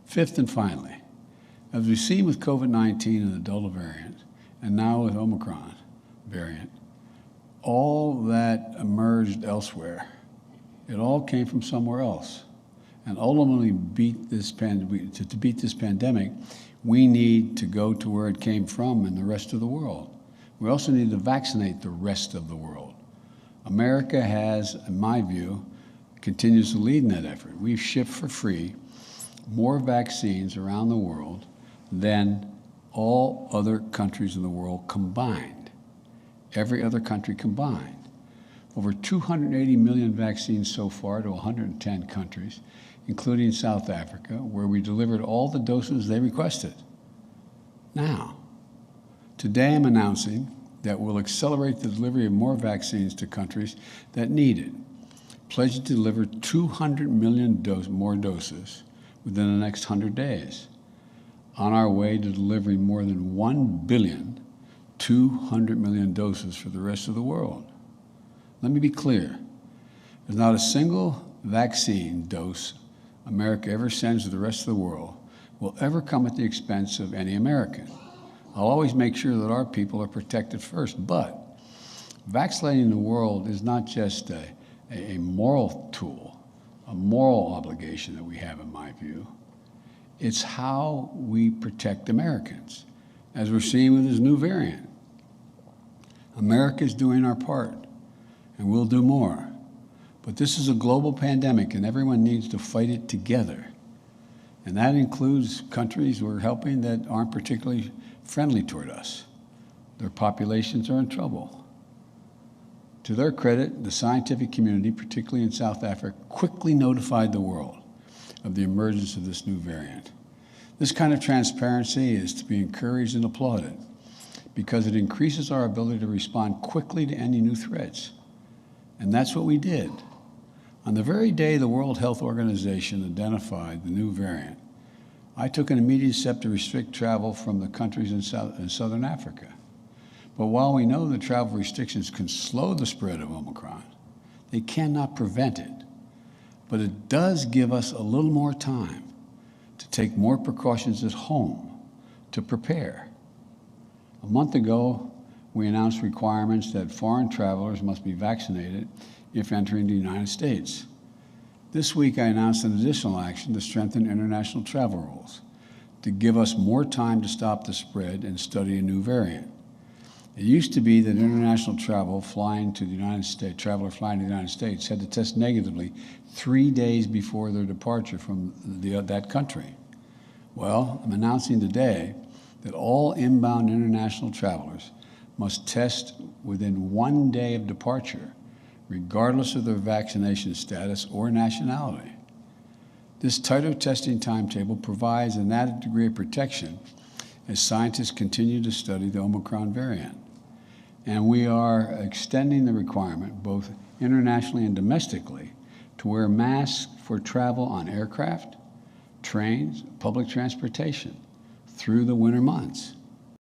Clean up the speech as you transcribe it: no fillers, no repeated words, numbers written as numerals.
Fifth and finally, as we've seen with COVID-19 and the Delta variant, and now with Omicron variant, all that emerged elsewhere, it all came from somewhere else. And ultimately, to beat this pandemic, we need to go to where it came from in the rest of the world. We also need to vaccinate the rest of the world. America has, in my view, continues to lead in that effort. We've shipped for free more vaccines around the world than all other countries in the world combined. Every other country combined. Over 280 million vaccines so far to 110 countries, including South Africa, where we delivered all the doses they requested. Now, today I'm announcing that we'll accelerate the delivery of more vaccines to countries that need it, pledging to deliver 200 million more doses within the next 100 days, on our way to delivering more than 1,200 million doses for the rest of the world. Let me be clear. There's not a single vaccine dose America ever sends to the rest of the world will ever come at the expense of any American. I'll always make sure that our people are protected first, but vaccinating the world is not just a moral tool, a moral obligation that we have, in my view. It's how we protect Americans, as we're seeing with this new variant. America's doing our part, and we'll do more. But this is a global pandemic, and everyone needs to fight it together. And that includes countries we're helping that aren't particularly friendly toward us. Their populations are in trouble. To their credit, the scientific community, particularly in South Africa, quickly notified the world of the emergence of this new variant. This kind of transparency is to be encouraged and applauded because it increases our ability to respond quickly to any new threats. And that's what we did. On the very day the World Health Organization identified the new variant, I took an immediate step to restrict travel from the countries in Southern Africa. But while we know that travel restrictions can slow the spread of Omicron, they cannot prevent it. But it does give us a little more time to take more precautions at home to prepare. A month ago, we announced requirements that foreign travelers must be vaccinated if entering the United States. This week, I announced an additional action to strengthen international travel rules, to give us more time to stop the spread and study a new variant. It used to be that international traveler flying to the United States had to test negatively 3 days before their departure from that country. Well, I'm announcing today that all inbound international travelers must test within 1 day of departure, regardless of their vaccination status or nationality. This tighter testing timetable provides an added degree of protection as scientists continue to study the Omicron variant. And we are extending the requirement, both internationally and domestically, to wear masks for travel on aircraft, trains, public transportation through the winter months.